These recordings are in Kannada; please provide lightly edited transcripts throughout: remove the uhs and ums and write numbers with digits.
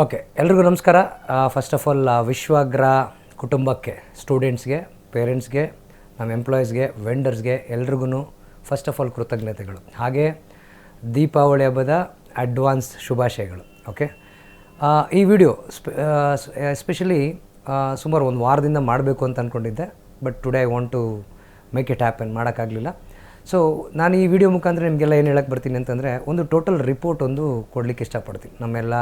ಓಕೆ, ಎಲ್ರಿಗೂ ನಮಸ್ಕಾರ. ಫಸ್ಟ್ ಆಫ್ ಆಲ್ ವಿಶ್ವಾಗ್ರ ಕುಟುಂಬಕ್ಕೆ, ಸ್ಟೂಡೆಂಟ್ಸ್ಗೆ, ಪೇರೆಂಟ್ಸ್ಗೆ, ನಮ್ಮ ಎಂಪ್ಲಾಯೀಸ್ಗೆ, ವೆಂಡರ್ಸ್ಗೆ ಎಲ್ರಿಗೂ ಫಸ್ಟ್ ಆಫ್ ಆಲ್ ಕೃತಜ್ಞತೆಗಳು. ಹಾಗೆ ದೀಪಾವಳಿ ಹಬ್ಬದ ಅಡ್ವಾನ್ಸ್ ಶುಭಾಶಯಗಳು. ಓಕೆ, ಈ ವಿಡಿಯೋ ಎಸ್ಪೆಷಲಿ ಸುಮಾರು ಒಂದು ವಾರದಿಂದ ಮಾಡಬೇಕು ಅಂತ ಅಂದ್ಕೊಂಡಿದ್ದೆ, but today I want to make it happen, ಮಾಡೋಕ್ಕಾಗಲಿಲ್ಲ. ಸೊ ನಾನು ಈ ವಿಡಿಯೋ ಮುಖಾಂತರ ನಿಮಗೆಲ್ಲ ಏನು ಹೇಳಕ್ಕೆ ಬರ್ತೀನಿ ಅಂತಂದರೆ, ಒಂದು ಟೋಟಲ್ ರಿಪೋರ್ಟ್ ಒಂದು ಕೊಡಲಿಕ್ಕೆ ಇಷ್ಟಪಡ್ತೀನಿ. ನಮ್ಮೆಲ್ಲ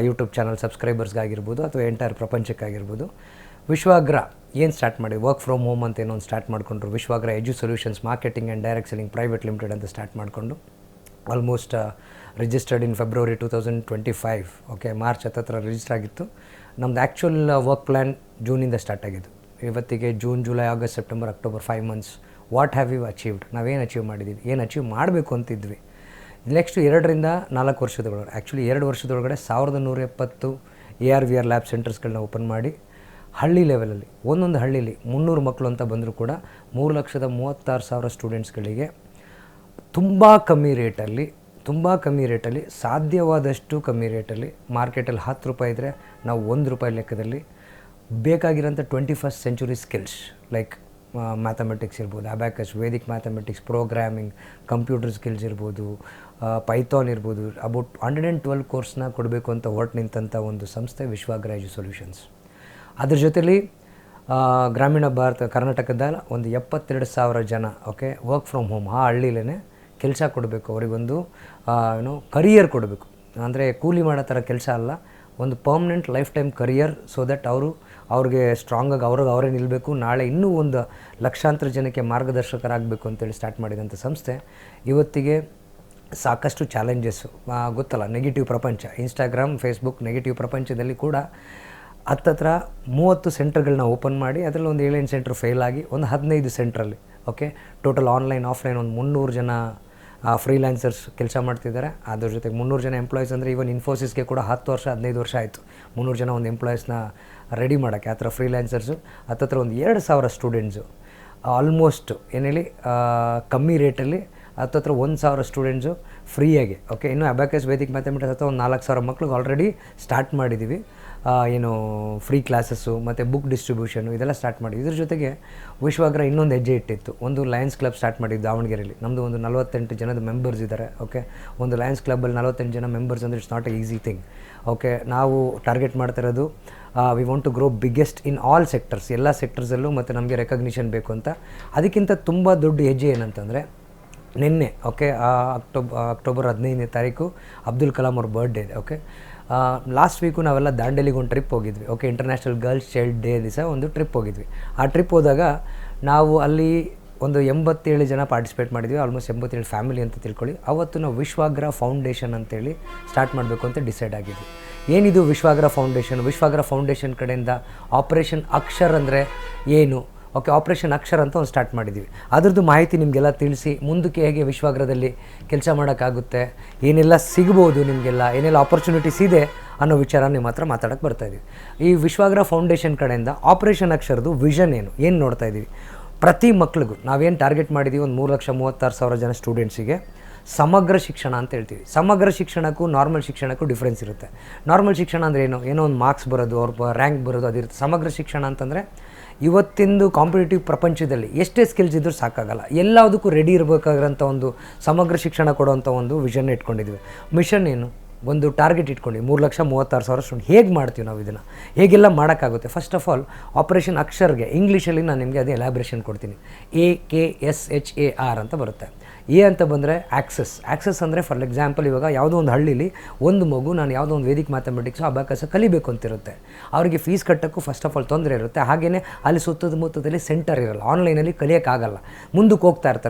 ಯೂಟ್ಯೂಬ್ ಚಾನಲ್ ಸಬ್ಸ್ಕ್ರೈಬರ್ಸ್ಗಾಗಿರ್ಬೋದು ಅಥವಾ ಎಂಟೈರ್ ಪ್ರಪಂಚಕ್ಕಾಗಿರ್ಬೋದು. ವಿಶ್ವಾಗ್ರ ಏನು ಸ್ಟಾರ್ಟ್ ಮಾಡಿ, ವರ್ಕ್ ಫ್ರಮ್ ಹೋಮ್ ಅಂತ ಏನೋ ಒಂದು ಸ್ಟಾರ್ಟ್ ಮಾಡಿಕೊಂಡ್ರು. Vishwagra edu solutions marketing and direct selling private limited ಅಂತ ಸ್ಟಾರ್ಟ್ ಮಾಡಿಕೊಂಡು almost registered in February 2025. Okay, March ಹತ್ತಿರ ರಿಜಿಸ್ಟರ್ ಆಗಿತ್ತು. ನಮ್ಮದು ಆ್ಯಕ್ಚುಯಲ್ ವರ್ಕ್ ಪ್ಲ್ಯಾನ್ ಜೂನಿಂದ ಸ್ಟಾರ್ಟ್ ಆಗಿದ್ದು. ಇವತ್ತಿಗೆ June, July, August, September, October 5 months. What have you achieved? ನಾವೇನು ಅಚೀವ್ ಮಾಡಿದ್ದೀವಿ, ಏನು ಅಚೀವ್ ಮಾಡಬೇಕು ಅಂತಿದ್ವಿ. ನೆಕ್ಸ್ಟ್ 2 to 4 ವರ್ಷದೊಳಗಡೆ, ಆ್ಯಕ್ಚುಲಿ 2 ವರ್ಷದೊಳಗಡೆ 1170 ARVR ಲ್ಯಾಬ್ ಸೆಂಟರ್ಸ್ಗಳನ್ನ ಓಪನ್ ಮಾಡಿ, ಹಳ್ಳಿ ಲೆವೆಲಲ್ಲಿ ಒಂದೊಂದು ಹಳ್ಳಿಲಿ 300 ಮಕ್ಕಳು ಅಂತ ಬಂದರೂ ಕೂಡ 3,36,000 ಸ್ಟೂಡೆಂಟ್ಸ್ಗಳಿಗೆ ತುಂಬ ಕಮ್ಮಿ ರೇಟಲ್ಲಿ ಸಾಧ್ಯವಾದಷ್ಟು ಕಮ್ಮಿ ರೇಟಲ್ಲಿ, ಮಾರ್ಕೆಟಲ್ಲಿ 10 ರೂಪಾಯಿ ಇದ್ದರೆ ನಾವು 1 ರೂಪಾಯಿ ಲೆಕ್ಕದಲ್ಲಿ ಬೇಕಾಗಿರೋಂಥ 21st century skills like mathematics ಇರ್ಬೋದು, abacus, vedic mathematics, programming, computer skills ಇರ್ಬೋದು, ಪೈಥಾನ್ ಇರ್ಬೋದು, ಅಬೌಟ್ 112 ಕೋರ್ಸ್ನ ಕೊಡಬೇಕು ಅಂತ ಹೊರಟು ನಿಂತಹ ಒಂದು ಸಂಸ್ಥೆ ವಿಶ್ವಾಗ್ರ ಎಜು ಸೊಲ್ಯೂಷನ್ಸ್. ಅದ್ರ ಜೊತೆಲಿ ಗ್ರಾಮೀಣ ಕರ್ನಾಟಕದ ಒಂದು 72,000 ಜನ, ಓಕೆ, ವರ್ಕ್ ಫ್ರಮ್ ಹೋಮ್, ಆ ಹಳ್ಳಿಲೇ ಕೆಲಸ ಕೊಡಬೇಕು, ಅವರಿಗೊಂದು ಕರಿಯರ್ ಕೊಡಬೇಕು. ಅಂದರೆ ಕೂಲಿ ಮಾಡೋ ಥರ ಕೆಲಸ ಅಲ್ಲ, ಒಂದು permanent life time career. So that ಅವ್ರಿಗೆ ಸ್ಟ್ರಾಂಗಾಗಿ ಅವರೇ ನಿಲ್ಲಬೇಕು, ನಾಳೆ ಇನ್ನೂ ಒಂದು ಲಕ್ಷಾಂತರ ಜನಕ್ಕೆ ಮಾರ್ಗದರ್ಶಕರಾಗಬೇಕು ಅಂತೇಳಿ ಸ್ಟಾರ್ಟ್ ಮಾಡಿದಂಥ ಸಂಸ್ಥೆ. ಇವತ್ತಿಗೆ ಸಾಕಷ್ಟು ಚಾಲೆಂಜಸ್ಸು ಗೊತ್ತಲ್ಲ, ನೆಗೆಟಿವ್ ಪ್ರಪಂಚ, ಇನ್ಸ್ಟಾಗ್ರಾಮ್, ಫೇಸ್ಬುಕ್, ನೆಗೆಟಿವ್ ಪ್ರಪಂಚದಲ್ಲಿ ಕೂಡ ಹತ್ತತ್ರ 30 ಸೆಂಟರ್ಗಳನ್ನ ಓಪನ್ ಮಾಡಿ, ಅದರಲ್ಲಿ ಒಂದು 7 ಸೆಂಟ್ರ್ ಫೇಲ್ ಆಗಿ, ಒಂದು 15 ಸೆಂಟ್ರಲ್ಲಿ, ಓಕೆ, ಟೋಟಲ್ ಆನ್ಲೈನ್ ಆಫ್ಲೈನ್ ಒಂದು 300 ಜನ ಫ್ರೀಲ್ಯಾನ್ಸರ್ಸ್ ಕೆಲಸ ಮಾಡ್ತಿದ್ದಾರೆ. ಅದ್ರ ಜೊತೆಗೆ 300 ಜನ ಎಂಪ್ಲಾಯೀಸ್. ಅಂದರೆ ಈವನ್ ಇನ್ಫೋಸಿಸ್ಗೆ ಕೂಡ 10 ವರ್ಷ 15 ವರ್ಷ ಆಯಿತು 300 ಜನ ಒಂದು ಎಂಪ್ಲಾಯೀಸ್ನ ರೆಡಿ ಮಾಡೋಕ್ಕೆ. ಆ ಥರ ಫ್ರೀಲ್ಯಾನ್ಸರ್ಸು ಹತ್ತತ್ರ ಒಂದು 2,000 ಸ್ಟೂಡೆಂಟ್ಸು, ಆಲ್ಮೋಸ್ಟ್ ಏನು ಹೇಳಿ ಕಮ್ಮಿ ರೇಟಲ್ಲಿ ಹತ್ತತ್ರ 1,000 ಸ್ಟೂಡೆಂಟ್ಸು ಫ್ರೀಯಾಗಿ. ಓಕೆ, ಇನ್ನು ಅಬ್ಯಾಕಸ್, ವೇದಿಕ್ ಮ್ಯಾಥಮೆಟಿಕ್ಸ್ ಅಥವಾ ಒಂದು 4,000 ಮಕ್ಳಿಗೆ ಆಲ್ರೆಡಿ ಸ್ಟಾರ್ಟ್ ಮಾಡಿದ್ದೀವಿ. ಏನು ಫ್ರೀ ಕ್ಲಾಸಸ್ಸು ಮತ್ತು ಬುಕ್ ಡಿಸ್ಟ್ರಿಬ್ಯೂಷನು ಇದೆಲ್ಲ ಸ್ಟಾರ್ಟ್ ಮಾಡಿದ್ವಿ. ಇದ್ರ ಜೊತೆಗೆ ವಿಶ್ವಾಗ್ರ ಇನ್ನೊಂದು ಹೆಜ್ಜೆ ಇಟ್ಟಿತ್ತು. ಒಂದು ಲಯನ್ಸ್ ಕ್ಲಬ್ ಸ್ಟಾರ್ಟ್ ಮಾಡಿದ್ದು ದಾವಣಗೆರೆಯಲ್ಲಿ. ನಮ್ಮದು ಒಂದು 48 ಜನದ ಮೆಂಬರ್ಸ್ ಇದ್ದಾರೆ. ಓಕೆ, ಒಂದು ಲಯನ್ಸ್ ಕ್ಲಬ್ಬಲ್ಲಿ 48 ಜನ ಮೆಂಬರ್ಸ್ ಅಂದರೆ it's not a easy thing. Okay, ನಾವು ಟಾರ್ಗೆಟ್ ಮಾಡ್ತಿರೋದು we want to grow biggest in all sectors, ಎಲ್ಲ ಸೆಕ್ಟರ್ಸಲ್ಲೂ, ಮತ್ತು ನಮಗೆ ರೆಕಗ್ನಿಷನ್ ಬೇಕು ಅಂತ. ಅದಕ್ಕಿಂತ ತುಂಬ ದೊಡ್ಡ ಹೆಜ್ಜೆ ಏನಂತಂದರೆ, ನಿನ್ನೆ, ಓಕೆ, ಅಕ್ಟೋಬರ್ 15ನೇ ತಾರೀಕು ಅಬ್ದುಲ್ ಕಲಾಂ ಅವ್ರ ಬರ್ಡೇ ಇದೆ. ಓಕೆ, ಲಾಸ್ಟ್ ವೀಕು ನಾವೆಲ್ಲ ದಾಂಡೇಲಿಗೆ ಒಂದು ಟ್ರಿಪ್ ಹೋಗಿದ್ವಿ. Okay, international girls child day ದಿವಸ ಒಂದು ಟ್ರಿಪ್ ಹೋಗಿದ್ವಿ. ಆ ಟ್ರಿಪ್ ಹೋದಾಗ ನಾವು ಅಲ್ಲಿ ಒಂದು 87 ಜನ ಪಾರ್ಟಿಸಿಪೇಟ್ ಮಾಡಿದ್ವಿ, ಆಲ್ಮೋಸ್ಟ್ 87 ಫ್ಯಾಮಿಲಿ ಅಂತ ತಿಳ್ಕೊಳ್ಳಿ. ಅವತ್ತು ನಾವು ವಿಶ್ವಾಗ್ರ ಫೌಂಡೇಶನ್ ಅಂತೇಳಿ ಸ್ಟಾರ್ಟ್ ಮಾಡಬೇಕು ಅಂತ ಡಿಸೈಡ್ ಆಗಿದ್ವಿ. ಏನಿದು ವಿಶ್ವಾಗ್ರ ಫೌಂಡೇಶನ್? ವಿಶ್ವಾಗ್ರ ಫೌಂಡೇಶನ್ ಕಡೆಯಿಂದ ಆಪರೇಷನ್ ಅಕ್ಷರ್ ಅಂದರೆ ಏನು? ಓಕೆ, ಆಪರೇಷನ್ ಅಕ್ಷರ್ ಅಂತ ಒಂದು ಸ್ಟಾರ್ಟ್ ಮಾಡಿದ್ವಿ. ಅದರದ್ದು ಮಾಹಿತಿ ನಿಮಗೆಲ್ಲ ತಿಳಿಸಿ, ಮುಂದಕ್ಕೆ ಹೇಗೆ ವಿಶ್ವಾಗ್ರದಲ್ಲಿ ಕೆಲಸ ಮಾಡೋಕ್ಕಾಗುತ್ತೆ, ಏನೆಲ್ಲ ಸಿಗ್ಬೋದು ನಿಮಗೆಲ್ಲ, ಏನೆಲ್ಲ ಆಪರ್ಚುನಿಟೀಸ್ ಇದೆ ಅನ್ನೋ ವಿಚಾರ ನಿಮ್ಮ ಹತ್ರ ಮಾತಾಡೋಕ್ಕೆ ಬರ್ತಾಯಿದ್ದೀವಿ. ಈ ವಿಶ್ವಾಗ್ರ ಫೌಂಡೇಶನ್ ಕಡೆಯಿಂದ ಆಪರೇಷನ್ ಅಕ್ಷರದ್ದು ವಿಷನ್ ಏನು ನೋಡ್ತಾ ಇದ್ದೀವಿ? ಪ್ರತಿ ಮಕ್ಳಿಗೂ ನಾವೇನು ಟಾರ್ಗೆಟ್ ಮಾಡಿದ್ದೀವಿ, ಒಂದು 3,36,000 ಜನ ಸ್ಟೂಡೆಂಟ್ಸಿಗೆ ಸಮಗ್ರ ಶಿಕ್ಷಣ ಅಂತ ಹೇಳ್ತೀವಿ. ಸಮಗ್ರ ಶಿಕ್ಷಣಕ್ಕೂ ನಾರ್ಮಲ್ ಶಿಕ್ಷಣಕ್ಕೂ ಡಿಫ್ರೆನ್ಸ್ ಇರುತ್ತೆ. ನಾರ್ಮಲ್ ಶಿಕ್ಷಣ ಅಂದರೆ ಏನೋ ಒಂದು ಮಾರ್ಕ್ಸ್ ಬರೋದು, ಅವ್ರ ರ್ಯಾಂಕ್ ಬರೋದು, ಅದಿರುತ್ತೆ. ಸಮಗ್ರ ಶಿಕ್ಷಣ ಅಂತಂದರೆ ಇವತ್ತಿಂದು ಕಾಂಪಿಟೇಟಿವ್ ಪ್ರಪಂಚದಲ್ಲಿ ಎಷ್ಟೇ ಸ್ಕಿಲ್ಸ್ ಇದ್ದರೂ ಸಾಕಾಗಲ್ಲ, ಎಲ್ಲದಕ್ಕೂ ರೆಡಿ ಇರಬೇಕಾಗಿರೋಂಥ ಒಂದು ಸಮಗ್ರ ಶಿಕ್ಷಣ ಕೊಡುವಂಥ ಒಂದು ವಿಷನ್ ಇಟ್ಕೊಂಡಿದ್ವಿ. ಮಿಷನ್ ಏನು? ಒಂದು ಟಾರ್ಗೆಟ್ ಇಟ್ಕೊಂಡು 3,36,000 ಸ್ಟೂಡೆಂಟ್ ಹೇಗೆ ಮಾಡ್ತೀವಿ ನಾವು ಇದನ್ನು, ಹೇಗೆಲ್ಲ ಮಾಡೋಕ್ಕಾಗುತ್ತೆ? ಫಸ್ಟ್ ಆಫ್ ಆಲ್ ಆಪರೇಷನ್ ಅಕ್ಷರ್ಗೆ ಇಂಗ್ಲೀಷಲ್ಲಿ ನಾನು ನಿಮಗೆ ಅದೇ ಎಲಾಬ್ರೇಷನ್ ಕೊಡ್ತೀನಿ. AKSHAR ಅಂತ ಬರುತ್ತೆ. ಎ ಅಂತ ಬಂದರೆ ಆ್ಯಕ್ಸಸ್ ಅಂದರೆ ಫಾರ್ ಎಕ್ಸಾಂಪಲ್ ಇವಾಗ ಯಾವುದೋ ಒಂದು ಹಳ್ಳಿಲಿ ಒಂದು ಮಗು ನಾನು ಯಾವುದೋ ಒಂದು ವೇದಿಕ್ ಮ್ಯಾಥಮೆಟಿಕ್ಸು ಅಬ್ಯಾಕಸ್ ಕಲಿಬೇಕು ಅಂತಿರುತ್ತೆ. ಅವರಿಗೆ ಫೀಸ್ ಕಟ್ಟೋಕ್ಕೂ ಫಸ್ಟ್ ಆಫ್ ಆಲ್ ತೊಂದರೆ ಇರುತ್ತೆ. ಹಾಗೆಯೇ ಅಲ್ಲಿ ಸುತ್ತಮುತ್ತದಲ್ಲಿ ಸೆಂಟರ್ ಇರಲ್ಲ, ಆನ್ಲೈನಲ್ಲಿ ಕಲಿಯೋಕ್ಕಾಗಲ್ಲ, ಮುಂದಕ್ಕೆ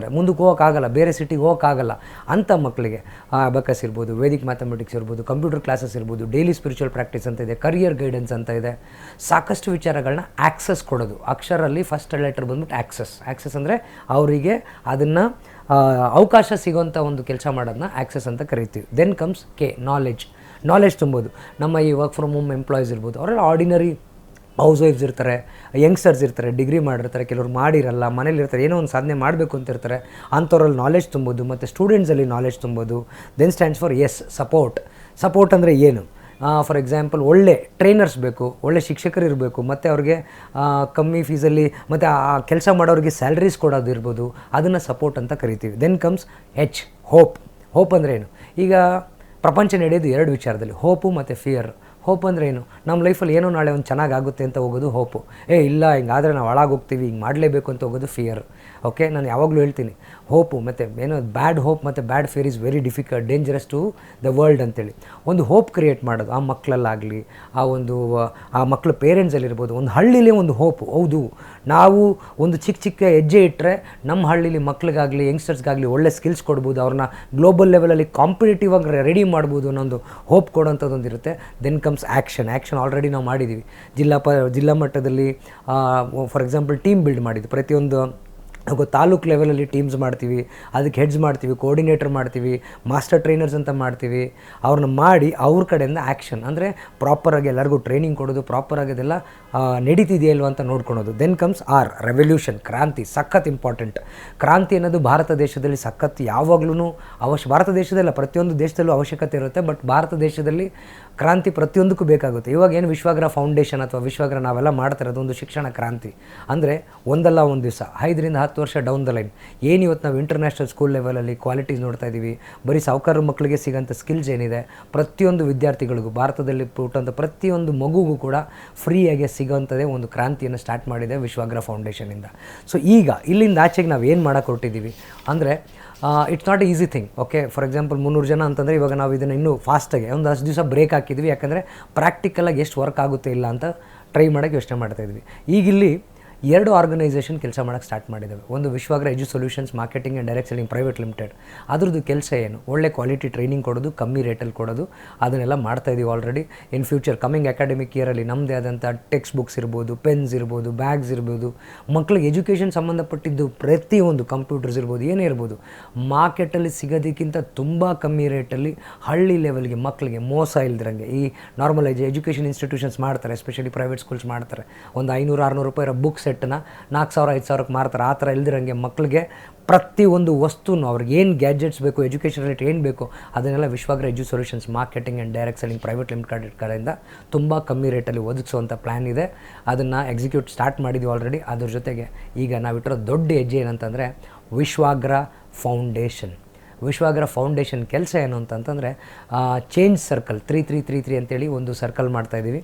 ಹೋಗೋಕ್ಕಾಗಲ್ಲ, ಬೇರೆ ಸಿಟಿಗೆ ಹೋಗೋಕ್ಕಾಗಲ್ಲ ಅಂಥ ಮಕ್ಕಳಿಗೆ ಅಬ್ಯಾಕಸ್ ಇರ್ಬೋದು, ವೇದಿಕ್ ಮ್ಯಾಥಮೆಟಿಕ್ಸ್ ಇರ್ಬೋದು, ಕಂಪ್ಯೂಟರ್ ಕ್ಲಾಸಸ್ ಇರ್ಬೋದು, ಡೈಲಿ ಸ್ಪಿರಿಚುವಲ್ ಪ್ರಾಕ್ಟೀಸ್ ಅಂತ ಇದೆ, ಕರಿಯರ್ ಗೈಡೆನ್ಸ್ ಅಂತ ಇದೆ, ಸಾಕಷ್ಟು ವಿಚಾರಗಳನ್ನ ಆ್ಯಕ್ಸಸ್ ಕೊಡೋದು. ಅಕ್ಷರಲ್ಲಿ ಫಸ್ಟ್ ಲೆಟರ್ ಬಂದ್ಬಿಟ್ಟು ಆ್ಯಕ್ಸಸ್ ಅಂದರೆ ಅವರಿಗೆ ಅದನ್ನು ಅವಕಾಶ ಸಿಗೋಂಥ ಒಂದು ಕೆಲಸ ಮಾಡೋದನ್ನ ಆ್ಯಕ್ಸಸ್ ಅಂತ ಕರಿತೀವಿ. ದೆನ್ ಕಮ್ಸ್ ಕೆ, ನಾಲೆಡ್ಜ್ ತುಂಬೋದು. ನಮ್ಮ ಈ ವರ್ಕ್ ಫ್ರಮ್ ಹೋಮ್ ಎಂಪ್ಲಾಯೀಸ್ ಇರ್ಬೋದು, ಅವರೆಲ್ಲ ಆರ್ಡಿನರಿ ಹೌಸ್ ವೈಫ್ಸ್ ಇರ್ತಾರೆ, ಯಂಗ್ಸ್ಟರ್ಸ್ ಇರ್ತಾರೆ, ಡಿಗ್ರಿ ಮಾಡಿರ್ತಾರೆ, ಕೆಲವರು ಮಾಡಿರಲ್ಲ, ಮನೇಲಿರ್ತಾರೆ, ಏನೋ ಒಂದು ಸಾಧನೆ ಮಾಡಬೇಕು ಅಂತ ಇರ್ತಾರೆ. ಅಂಥವ್ರಲ್ಲಿ ನಾಲೆಡ್ಜ್ ತುಂಬೋದು, ಮತ್ತು ಸ್ಟೂಡೆಂಟ್ಸಲ್ಲಿ ನಾಲೆಡ್ಜ್ ತುಂಬೋದು. ದೆನ್ ಸ್ಟ್ಯಾಂಡ್ಸ್ ಫಾರ್ ಸಪೋರ್ಟ್ ಅಂದರೆ ಏನು? ಫಾರ್ ಎಕ್ಸಾಂಪಲ್ ಒಳ್ಳೆ ಟ್ರೈನರ್ಸ್ ಬೇಕು, ಒಳ್ಳೆ ಶಿಕ್ಷಕರು ಇರಬೇಕು, ಮತ್ತು ಅವ್ರಿಗೆ ಕಮ್ಮಿ ಫೀಸಲ್ಲಿ ಮತ್ತು ಆ ಕೆಲಸ ಮಾಡೋರಿಗೆ ಸ್ಯಾಲ್ರೀಸ್ ಕೊಡೋದು ಇರ್ಬೋದು, ಅದನ್ನು ಸಪೋರ್ಟ್ ಅಂತ ಕರಿತೀವಿ. ದೆನ್ ಕಮ್ಸ್ ಹೋಪ್ ಅಂದರೆ ಏನು? ಈಗ ಪ್ರಪಂಚ ನಡೆಯೋದು ಎರಡು ವಿಚಾರದಲ್ಲಿ, ಹೋಪು ಮತ್ತು ಫಿಯರ್. ಹೋಪ್ ಅಂದರೆ ಏನು? ನಮ್ಮ ಲೈಫಲ್ಲಿ ಏನೋ ನಾಳೆ ಒಂದು ಚೆನ್ನಾಗಾಗುತ್ತೆ ಅಂತ ಹೋಗೋದು ಹೋಪು. ಇಲ್ಲ ಹಿಂಗಾದರೆ ನಾವು ಹಾಳಾಗೋಗ್ತೀವಿ, ಹಿಂಗೆ ಮಾಡಲೇಬೇಕು ಅಂತ ಹೋಗೋದು ಫಿಯರ್. ಓಕೆ, ನಾನು ಯಾವಾಗಲೂ ಹೇಳ್ತೀನಿ ಹೋಪು ಮತ್ತು ಏನೋ ಬ್ಯಾಡ್ ಹೋಪ್ ಮತ್ತು bad fear is very difficult, dangerous to the world ಅಂತೇಳಿ. ಒಂದು ಹೋಪ್ ಕ್ರಿಯೇಟ್ ಮಾಡೋದು ಆ ಮಕ್ಕಳಲ್ಲಾಗಲಿ, ಆ ಮಕ್ಕಳ ಪೇರೆಂಟ್ಸಲ್ಲಿರ್ಬೋದು. ಒಂದು ಹಳ್ಳಿಲೇ ಒಂದು ಹೋಪು, ಹೌದು ನಾವು ಒಂದು ಚಿಕ್ಕ ಹೆಜ್ಜೆ ಇಟ್ಟರೆ ನಮ್ಮ ಹಳ್ಳಿಲಿ ಮಕ್ಳಿಗಾಗಲಿ ಯಂಗ್ಸ್ಟರ್ಸ್ಗಾಗಲಿ ಒಳ್ಳೆ ಸ್ಕಿಲ್ಸ್ ಕೊಡ್ಬೋದು, ಅವ್ರನ್ನ ಗ್ಲೋಬಲ್ ಲೆವೆಲಲ್ಲಿ ಕಾಂಪಿಟೇಟಿವ್ ಆಗಿ ರೆಡಿ ಮಾಡ್ಬೋದು ಅನ್ನೋದು ಹೋಪ್ ಕೊಡೋಂಥದ್ದೊಂದು ಇರುತ್ತೆ. ದೆನ್ ಕಮ್ಸ್ ಆ್ಯಕ್ಷನ್ ಆಲ್ರೆಡಿ ನಾವು ಮಾಡಿದ್ದೀವಿ. ಜಿಲ್ಲಾ ಮಟ್ಟದಲ್ಲಿ ಫಾರ್ ಎಕ್ಸಾಂಪಲ್ ಟೀಮ್ ಬಿಲ್ಡ್ ಮಾಡಿದ್ದು, ಪ್ರತಿಯೊಂದು ತಾಲೂಕು ಲೆವೆಲಲ್ಲಿ ಟೀಮ್ಸ್ ಮಾಡ್ತೀವಿ, ಅದಕ್ಕೆ ಹೆಡ್ಸ್ ಮಾಡ್ತೀವಿ, ಕೋಆರ್ಡಿನೇಟರ್ ಮಾಡ್ತೀವಿ, ಮಾಸ್ಟರ್ ಟ್ರೈನರ್ಸ್ ಅಂತ ಮಾಡ್ತೀವಿ. ಅವ್ರನ್ನ ಮಾಡಿ ಅವ್ರ ಕಡೆಯಿಂದ ಆ್ಯಕ್ಷನ್ ಅಂದರೆ ಪ್ರಾಪರಾಗಿ ಎಲ್ಲರಿಗೂ ಟ್ರೈನಿಂಗ್ ಕೊಡೋದು, ಪ್ರಾಪರಾಗಿ ಅದೆಲ್ಲ ನಡೀತಿದೆಯಲ್ವ ಅಂತ ನೋಡ್ಕೊಳೋದು. ದೆನ್ ಕಮ್ಸ್ ರೆವಲ್ಯೂಷನ್, ಕ್ರಾಂತಿ. ಸಖತ್ ಇಂಪಾರ್ಟೆಂಟ್. ಕ್ರಾಂತಿ ಅನ್ನೋದು ಭಾರತ ದೇಶದಲ್ಲಿ ಸಖತ್ ಯಾವಾಗಲೂ ಭಾರತ ದೇಶದಲ್ಲ ಪ್ರತಿಯೊಂದು ದೇಶದಲ್ಲೂ ಅವಶ್ಯಕತೆ ಇರುತ್ತೆ. ಬಟ್ ಭಾರತ ದೇಶದಲ್ಲಿ ಕ್ರಾಂತಿ ಪ್ರತಿಯೊಂದಕ್ಕೂ ಬೇಕಾಗುತ್ತೆ. ಇವಾಗ ಏನು ವಿಶ್ವಾಗ್ರ ಫೌಂಡೇಶನ್ ಅಥವಾ ವಿಶ್ವಾಗ್ರ ನಾವೆಲ್ಲ ಮಾಡ್ತಿರೋದು ಒಂದು ಶಿಕ್ಷಣ ಕ್ರಾಂತಿ. ಅಂದರೆ ಒಂದಲ್ಲ ಒಂದು ದಿವಸ 5 ರಿಂದ 10 ವರ್ಷ ಡೌನ್ ದ ಲೈನ್ ಏನು ಇವತ್ತು ನಾವು ಇಂಟರ್ನ್ಯಾಷನಲ್ ಸ್ಕೂಲ್ ಲೆವೆಲಲ್ಲಿ ಕ್ವಾಲಿಟೀಸ್ ನೋಡ್ತಾ ಇದ್ದೀವಿ, ಬರೀ ಸಾಹುಕಾರ ಮಕ್ಕಳಿಗೆ ಸಿಗೋಂಥ ಸ್ಕಿಲ್ಸ್ ಏನಿದೆ ಪ್ರತಿಯೊಂದು ವಿದ್ಯಾರ್ಥಿಗಳಿಗೂ, ಭಾರತದಲ್ಲಿ ಹುಟ್ಟೋಂಥ ಪ್ರತಿಯೊಂದು ಮಗುಗೂ ಕೂಡ ಫ್ರೀಯಾಗಿ ಸಿಗೋಂಥದ್ದೇ ಒಂದು ಕ್ರಾಂತಿಯನ್ನು ಸ್ಟಾರ್ಟ್ ಮಾಡಿದೆ ವಿಶ್ವಾಗ್ರ ಫೌಂಡೇಶನಿಂದ. ಸೊ ಈಗ ಇಲ್ಲಿಂದ ಆಚೆಗೆ ನಾವು ಏನು ಮಾಡೋಕೆ ಹೊರಟಿದ್ದೀವಿ ಅಂದರೆ it's not easy thing. Okay, for example 300 ಜನ ಅಂತಂದರೆ ಇವಾಗ ನಾವು ಇದನ್ನು ಇನ್ನೂ ಫಾಸ್ಟಾಗಿ ಒಂದು 10 ದಿವಸ ಬ್ರೇಕ್ ಹಾಕಿದ್ವಿ. ಯಾಕಂದರೆ ಪ್ರಾಕ್ಟಿಕಲಾಗಿ ಎಷ್ಟು ವರ್ಕ್ ಆಗುತ್ತೆ ಇಲ್ಲ ಅಂತ ಟ್ರೈ ಮಾಡೋಕ್ಕೆ ಯೋಚನೆ ಮಾಡ್ತಾಯಿದ್ವಿ. ಈಗಿಲ್ಲಿ 2 ಆರ್ಗನೈಸೇಷನ್ ಕೆಲಸ ಮಾಡೋಕ್ಕೆ ಸ್ಟಾರ್ಟ್ ಮಾಡಿದ್ದಾವೆ. ಒಂದು Vishwagra edu solutions marketing and direct selling private limited. ಅದ್ರದ್ದು ಕೆಲಸ ಏನು? ಒಳ್ಳೆ ಕ್ವಾಲಿಟಿ ಟ್ರೈನಿಂಗ್ ಕೊಡೋದು, ಕಮ್ಮಿ ರೇಟಲ್ಲಿ ಕೊಡೋದು. ಅದನ್ನೆಲ್ಲ ಮಾಡ್ತಾಯಿದ್ದೀವಿ already. In future coming academic ಇಯರಲ್ಲಿ ನಮ್ಮದೇ ಆದಂಥ ಟೆಕ್ಸ್ಟ್ ಬುಕ್ಸ್ ಇರ್ಬೋದು, ಪೆನ್ಸ್ ಇರ್ಬೋದು, ಬ್ಯಾಗ್ಸ್ ಇರ್ಬೋದು, ಮಕ್ಕಳಿಗೆ ಎಜುಕೇಷನ್ ಸಂಬಂಧಪಟ್ಟಿದ್ದು ಪ್ರತಿಯೊಂದು ಕಂಪ್ಯೂಟರ್ಸ್ ಇರ್ಬೋದು, ಏನೇ ಇರ್ಬೋದು, ಮಾರ್ಕೆಟಲ್ಲಿ ಸಿಗೋದಕ್ಕಿಂತ ತುಂಬ ಕಮ್ಮಿ ರೇಟಲ್ಲಿ ಹಳ್ಳಿ ಲೆವೆಲ್ಗೆ ಮಕ್ಕಳಿಗೆ ಮೋಸ ಇಲ್ದಿರಂಗೆ ಈ ನಾರ್ಮಲ್ ಎಜುಕೇಷನ್ ಇನ್ಸ್ಟಿಟ್ಯೂಷನ್ಸ್ ಮಾಡ್ತಾರೆ, ಎಸ್ಪೆಷಲಿ ಪ್ರೈವೇಟ್ ಸ್ಕೂಲ್ಸ್ ಮಾಡ್ತಾರೆ. ಒಂದು 500-600 ರೂಪಾಯಿ ಇರೋ ಬುಕ್ ಸೆಟ್ಟನ್ನ 4,000-5,000ಕ್ಕೆ ಮಾರ್ತಾರೆ. ಆ ಥರ ಇಲ್ದಿರಂಗೆ ಮಕ್ಕಳಿಗೆ ಪ್ರತಿಯೊಂದು ವಸ್ತುನು ಅವ್ರಿಗೆ ಏನು ಗ್ಯಾಜೆಟ್ಸ್ ಬೇಕು, ಎಜುಕೇಷನ್ ರಿಲೇಟೆಡ್ ಏನು ಬೇಕು ಅದನ್ನೆಲ್ಲ Vishwagra edu solutions marketing and direct selling private limited ಕಡೆಯಿಂದ ತುಂಬ ಕಮ್ಮಿ ರೇಟಲ್ಲಿ ಒದಗಿಸುವಂಥ ಪ್ಲ್ಯಾನ್ ಇದೆ. ಅದನ್ನು ಎಕ್ಸಿಕ್ಯೂಟ್ ಸ್ಟಾರ್ಟ್ ಮಾಡಿದ್ವಿ ಆಲ್ರೆಡಿ. ಅದ್ರ ಜೊತೆಗೆ ಈಗ ನಾವಿಟ್ಟಿರೋ ದೊಡ್ಡ ಹೆಜ್ಜೆ ಏನಂತಂದರೆ ವಿಶ್ವಾಗ್ರ ಫೌಂಡೇಶನ್. ವಿಶ್ವಾಗ್ರ ಫೌಂಡೇಶನ್ ಕೆಲಸ ಏನು ಅಂತಂತಂದರೆ ಚೇಂಜ್ ಸರ್ಕಲ್ 3333 ಅಂತೇಳಿ ಒಂದು ಸರ್ಕಲ್ ಮಾಡ್ತಾಯಿದ್ದೀವಿ.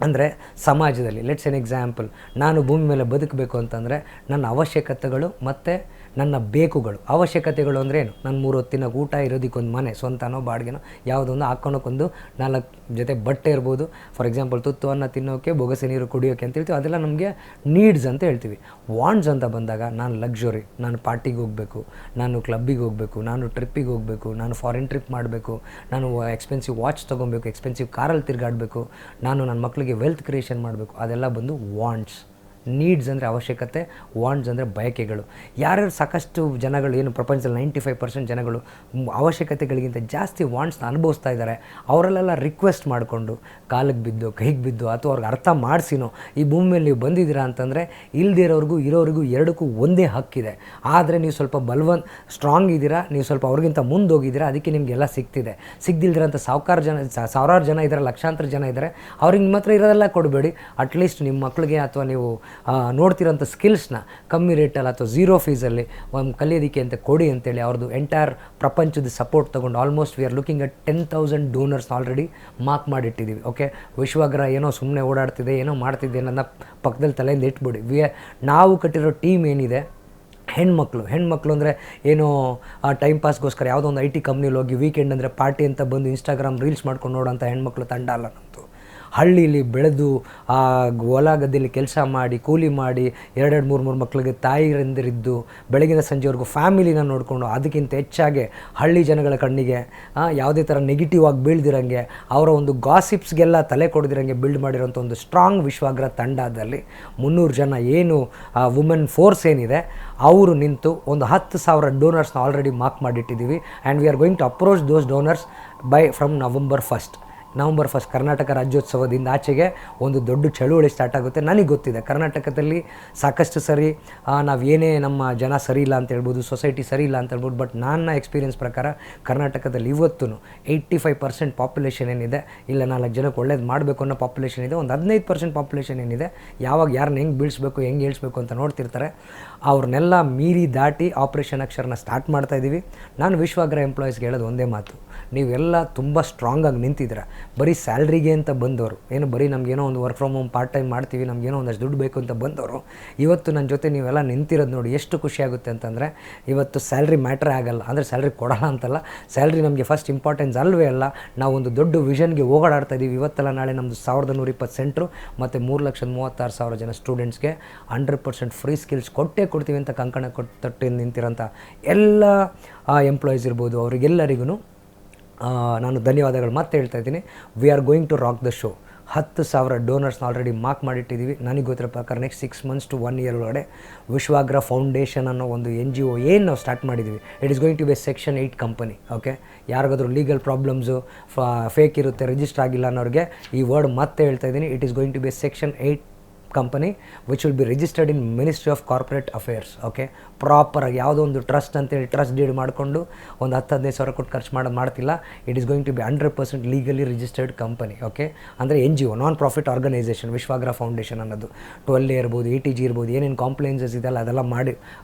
ಅಂದರೆ ಸಮಾಜದಲ್ಲಿ ಲೆಟ್ಸ್ ಎನ್ ಎಕ್ಸಾಂಪಲ್, ನಾನು ಭೂಮಿ ಮೇಲೆ ಬದುಕಬೇಕು ಅಂತಂದರೆ ನನ್ನ ಅವಶ್ಯಕತೆಗಳು ಮತ್ತು ನನ್ನ ಬೇಕುಗಳು. ಅವಶ್ಯಕತೆಗಳು ಅಂದರೆ ಏನು? ನನ್ನ 3 ಹೊತ್ತಿನ ಊಟ, ಇರೋದಕ್ಕೊಂದು ಮನೆ, ಸ್ವಂತನೋ ಬಾಡಿಗೆನೋ ಯಾವುದೊಂದು ಹಾಕ್ಕೊಳಕ್ಕೊಂದು 4 ಜೊತೆ ಬಟ್ಟೆ ಇರ್ಬೋದು. ಫಾರ್ ಎಕ್ಸಾಂಪಲ್ ತುತ್ತವನ್ನು ತಿನ್ನೋಕ್ಕೆ, ಬೊಗಸೆ ನೀರು ಕುಡಿಯೋಕ್ಕೆ ಅಂತ ಹೇಳ್ತೀವಿ, ಅದೆಲ್ಲ ನಮಗೆ ನೀಡ್ಸ್ ಅಂತ ಹೇಳ್ತೀವಿ. ವಾಂಟ್ಸ್ ಅಂತ ಬಂದಾಗ ನಾನು ಲಕ್ಸುರಿ, ನಾನು ಪಾರ್ಟಿಗೆ ಹೋಗಬೇಕು, ನಾನು ಕ್ಲಬ್ಬಿಗೆ ಹೋಗಬೇಕು, ನಾನು ಟ್ರಿಪ್ಪಿಗೆ ಹೋಗಬೇಕು, ನಾನು ಫಾರಿನ್ ಟ್ರಿಪ್ ಮಾಡಬೇಕು, ನಾನು ಎಕ್ಸ್ಪೆನ್ಸಿವ್ ವಾಚ್ ತೊಗೊಬೇಕು, ಎಕ್ಸ್ಪೆನ್ಸಿವ್ ಕಾರಲ್ಲಿ ತಿರುಗಾಡಬೇಕು, ನಾನು ನನ್ನ ಮಕ್ಕಳಿಗೆ ವೆಲ್ತ್ ಕ್ರಿಯೇಷನ್ ಮಾಡಬೇಕು. ಅದೆಲ್ಲ ಬಂದು ವಾಂಟ್ಸ್. ನೀಡ್ಸ್ ಅಂದರೆ ಅವಶ್ಯಕತೆ, ವಾಂಟ್ಸ್ ಅಂದರೆ ಬಯಕೆಗಳು. ಯಾರ್ಯಾರು ಸಾಕಷ್ಟು ಜನಗಳು ಏನು ಪ್ರಪಂಚದಲ್ಲಿ 95% ಜನಗಳು ಅವಶ್ಯಕತೆಗಳಿಗಿಂತ ಜಾಸ್ತಿ ವಾಂಟ್ಸ್ನ ಅನುಭವಿಸ್ತಾ ಇದ್ದಾರೆ, ಅವರಲ್ಲೆಲ್ಲ ರಿಕ್ವೆಸ್ಟ್ ಮಾಡಿಕೊಂಡು ಕಾಲಿಗೆ ಬಿದ್ದು ಕೈಗೆ ಬಿದ್ದು ಅಥವಾ ಅವ್ರಿಗೆ ಅರ್ಥ ಮಾಡಿಸಿನೋ ಈ ಭೂಮಿ ಮೇಲೆ ನೀವು ಬಂದಿದ್ದೀರಾ ಅಂತಂದರೆ ಇಲ್ದಿರೋರಿಗೂ ಇರೋರಿಗೂ ಎರಡಕ್ಕೂ ಒಂದೇ ಹಕ್ಕಿದೆ. ಆದರೆ ನೀವು ಸ್ವಲ್ಪ ಸ್ಟ್ರಾಂಗ್ ಇದ್ದೀರಾ, ನೀವು ಸ್ವಲ್ಪ ಅವ್ರಿಗಿಂತ ಮುಂದೆ ಹೋಗಿದ್ದೀರಾ, ಅದಕ್ಕೆ ನಿಮಗೆಲ್ಲ ಸಿಗ್ತಿದೆ. ಸಿಗ್ದಿಲ್ದಿರೋಂಥ ಸಾವಿರಾರು ಜನ ಇದ್ದಾರೆ, ಲಕ್ಷಾಂತರ ಜನ ಇದ್ದಾರೆ. ಅವ್ರಿಗೆ ನಿಮ್ಮ ಹತ್ರ ಇರೋದೆಲ್ಲ ಕೊಡಬೇಡಿ. ಅಟ್ಲೀಸ್ಟ್ ನಿಮ್ಮ ಮಕ್ಕಳಿಗೆ ಅಥವಾ ನೀವು ನೋಡ್ತಿರೋಂಥ ಸ್ಕಿಲ್ಸ್ನ ಕಮ್ಮಿ ರೇಟಲ್ಲಿ ಅಥವಾ 0 ಫೀಸಲ್ಲಿ ಕಲಿಯೋದಕ್ಕೆ ಅಂತ ಕೊಡಿ ಅಂತೇಳಿ ಅವ್ರದ್ದು ಎಂಟೈರ್ ಪ್ರಪಂಚದ ಸಪೋರ್ಟ್ ತೊಗೊಂಡು almost we are looking at 10,000 donors already mark ಮಾಡಿಟ್ಟಿದ್ದೀವಿ. ಓಕೆ, ವಿಶ್ವಾಗ್ರ ಏನೋ ಸುಮ್ಮನೆ ಓಡಾಡ್ತಿದೆ, ಏನೋ ಮಾಡ್ತಿದ್ದೆ ಅನ್ನೋದನ್ನ ಪಕ್ಕದಲ್ಲಿ ತಲೆಯಿಂದ ಇಟ್ಬಿಡಿ. ನಾವು ಕಟ್ಟಿರೋ ಟೀಮ್ ಏನಿದೆ, ಹೆಣ್ಮಕ್ಳು ಅಂದರೆ ಏನೋ ಟೈಮ್ ಪಾಸ್ಗೋಸ್ಕರ ಯಾವುದೋ ಒಂದು IT ಕಂಪ್ನಿಲಿ ಹೋಗಿ ವೀಕೆಂಡ್ ಅಂದರೆ ಪಾರ್ಟಿ ಅಂತ ಬಂದು ಇನ್ಸ್ಟಾಗ್ರಾಮ್ ರೀಲ್ಸ್ ಮಾಡ್ಕೊಂಡು ನೋಡೋಂಥ ಹೆಣ್ಮಕ್ಳು ತಂಡ ಅಲ್ಲ ನಮ್ಮದು. ಹಳ್ಳಿಲಿ ಬೆಳೆದು ಆ ಹೊಲ ಗದ್ದೆಯಲ್ಲಿ ಕೆಲಸ ಮಾಡಿ ಕೂಲಿ ಮಾಡಿ 2-3 ಮಕ್ಕಳಿಗೆ ತಾಯಿಯಂದಿರಿದ್ದು ಬೆಳಗಿನ ಸಂಜೆವರೆಗೂ ಫ್ಯಾಮಿಲಿನ ನೋಡಿಕೊಂಡು ಅದಕ್ಕಿಂತ ಹೆಚ್ಚಾಗಿ ಹಳ್ಳಿ ಜನಗಳ ಕಣ್ಣಿಗೆ ಯಾವುದೇ ಥರ ನೆಗೆಟಿವ್ ಆಗಿ ಬೀಳ್ದಿರಂಗೆ, ಅವರ ಒಂದು ಗಾಸಿಪ್ಸ್ಗೆಲ್ಲ ತಲೆ ಕೊಡ್ದಿರಂಗೆ ಬಿಲ್ಡ್ ಮಾಡಿರೋಂಥ ಒಂದು ಸ್ಟ್ರಾಂಗ್ ವಿಶ್ವಾಗ್ರ ತಂಡದಲ್ಲಿ 300 ಜನ ಏನು ವುಮೆನ್ ಫೋರ್ಸ್ ಏನಿದೆ ಅವರು ನಿಂತು ಒಂದು 10,000 ಡೋನರ್ಸ್ನ ಆಲ್ರೆಡಿ ಮಾರ್ಕ್ ಮಾಡಿಟ್ಟಿದ್ದೀವಿ. And we are going to approach those donors from November 1st. November 1 Karnataka ರಾಜ್ಯೋತ್ಸವದಿಂದ ಆಚೆಗೆ ಒಂದು ದೊಡ್ಡ ಚಳುವಳಿ ಸ್ಟಾರ್ಟ್ ಆಗುತ್ತೆ. ನನಗೆ ಗೊತ್ತಿದೆ ಕರ್ನಾಟಕದಲ್ಲಿ ಸಾಕಷ್ಟು ಸರಿ ನಾವು ಏನೇ ನಮ್ಮ ಜನ ಸರಿ ಇಲ್ಲ ಅಂತ ಹೇಳ್ಬೋದು, ಸೊಸೈಟಿ ಸರಿ ಇಲ್ಲ ಅಂತ ಹೇಳ್ಬೋದು. ಬಟ್ ನನ್ನ ಎಕ್ಸ್ಪೀರಿಯನ್ಸ್ ಪ್ರಕಾರ ಕರ್ನಾಟಕದಲ್ಲಿ ಇವತ್ತೂ 85% ಪಾಪ್ಯುಲೇಷನ್ ಏನಿದೆ, ಇಲ್ಲ 4 ಜನಕ್ಕೆ ಒಳ್ಳೇದು ಮಾಡಬೇಕು ಅನ್ನೋ ಪಾಪ್ಯುಲೇಷನ್ ಇದೆ. ಒಂದು 15% ಪಾಪ್ಯುಲೇಷನ್ ಏನಿದೆ, ಯಾವಾಗ ಯಾರನ್ನ ಹೆಂಗೆ ಬೀಳಿಸ್ಬೇಕು ಹೆಂಗೆ ಹೇಳ್ಸ್ಬೇಕು ಅಂತ ನೋಡ್ತಿರ್ತಾರೆ. ಅವ್ರನ್ನೆಲ್ಲ ಮೀರಿ ದಾಟಿ ಆಪ್ರೇಷನ್ ಅಕ್ಷರನ ಸ್ಟಾರ್ಟ್ ಮಾಡ್ತಾಯಿದ್ದೀವಿ. ನಾನು ವಿಶ್ವಾಗ್ರಹ ಎಂಪ್ಲಾಯೀಸ್ಗೆ ಹೇಳೋದು ಒಂದೇ ಮಾತು, ನೀವೆಲ್ಲ ತುಂಬ ಸ್ಟ್ರಾಂಗಾಗಿ ನಿಂತಿದ್ದೀರ. ಬರೀ ಸ್ಯಾಲ್ರಿಗೆ ಅಂತ ಬಂದವರು, ಏನು ಬರೀ ನಮಗೇನೋ ಒಂದು work from home part time ಮಾಡ್ತೀವಿ, ನಮಗೇನೋ ಒಂದಷ್ಟು ದುಡ್ಡು ಬೇಕು ಅಂತ ಬಂದವರು ಇವತ್ತು ನನ್ನ ಜೊತೆ ನೀವೆಲ್ಲ ನಿಂತಿರೋದು ನೋಡಿ ಎಷ್ಟು ಖುಷಿಯಾಗುತ್ತೆ ಅಂತಂದರೆ, ಇವತ್ತು ಸ್ಯಾಲ್ರಿ ಮ್ಯಾಟ್ರೇ ಆಗಲ್ಲ. ಅಂದರೆ ಸ್ಯಾಲ್ರಿ ಕೊಡೋಲ್ಲ ಅಂತಲ್ಲ, ಸ್ಯಾಲ್ರಿ ನಮಗೆ ಫಸ್ಟ್ ಇಂಪಾರ್ಟೆನ್ಸ್ ಅಲ್ವೇ ಅಲ್ಲ. ನಾವೊಂದು ದೊಡ್ಡ ವಿಷನ್ಗೆ ಓಡಾಡ್ತಾ ಇದ್ದೀವಿ. ಇವತ್ತೆಲ್ಲ ನಾಳೆ ನಮ್ಮದು 1120 ಸೆಂಟ್ರು ಮತ್ತು 3,36,000 ಜನ ಸ್ಟೂಡೆಂಟ್ಸ್ಗೆ 100% ಫ್ರೀ ಸ್ಕಿಲ್ಸ್ ಕೊಡ್ತೀವಿ ಅಂತ ಕಂಕಣ ತೊಟ್ಟು ನಿಂತಿರೋಂಥ ಎಲ್ಲ ಎಂಪ್ಲಾಯೀಸ್ ಇರ್ಬೋದು, ಅವರಿಗೆಲ್ಲರಿಗೂ ನಾನು ಧನ್ಯವಾದಗಳು ಮತ್ತೆ ಹೇಳ್ತಾ ಇದ್ದೀನಿ. We are going to rock the show. 10,000 ಡೋನರ್ಸ್ನ ಆಲ್ರೆಡಿ ಮಾರ್ಕ್ ಮಾಡಿಟ್ಟಿದ್ದೀವಿ. ನನಗೆ ಗೊತ್ತಿರೋ ಪ್ರಕಾರ ನೆಕ್ಸ್ಟ್ 6 ಮಂತ್ಸ್ ಟು 1 ಇಯರ್ ಒಳಗಡೆ ವಿಶ್ವಾಗ್ರಹ ಫೌಂಡೇಶನ್ ಅನ್ನೋ ಒಂದು NGO ಏನು ನಾವು ಸ್ಟಾರ್ಟ್ ಮಾಡಿದ್ದೀವಿ, it is going to be section 8 company. Okay, ಯಾರಿಗಾದ್ರೂ ಲೀಗಲ್ ಪ್ರಾಬ್ಲಮ್ಸು ಫೇಕ್ ಇರುತ್ತೆ, ರಿಜಿಸ್ಟರ್ ಆಗಿಲ್ಲ ಅನ್ನೋರಿಗೆ ಈ ವರ್ಡ್ ಮತ್ತೆ ಹೇಳ್ತಾ ಇದ್ದೀನಿ. It is going to be section 8 company which will be registered in ministry of corporate affairs. Okay, ಪ್ರಾಪರಾಗಿ ಯಾವುದೋ ಒಂದು ಟ್ರಸ್ಟ್ ಅಂತೇಳಿ ಟ್ರಸ್ಟ್ ಡೀಡ್ ಮಾಡಿಕೊಂಡು ಒಂದು 10-15 ಸಾವಿರ ಕೊಟ್ಟು ಖರ್ಚು ಮಾಡ್ತಿಲ್ಲ. It is going to be 100% legally registered company. Okay, ಅಂದರೆ NGO, non profit organisation Vishwagraha foundation ಅನ್ನೋದು. 12A ಇರ್ಬೋದು, ATG ಇರ್ಬೋದು, ಏನೇನು ಕಾಂಪ್ಲೈನ್ಸಸ್ ಇದೆಲ್ಲ ಅದೆಲ್ಲ ಮಾಡಿ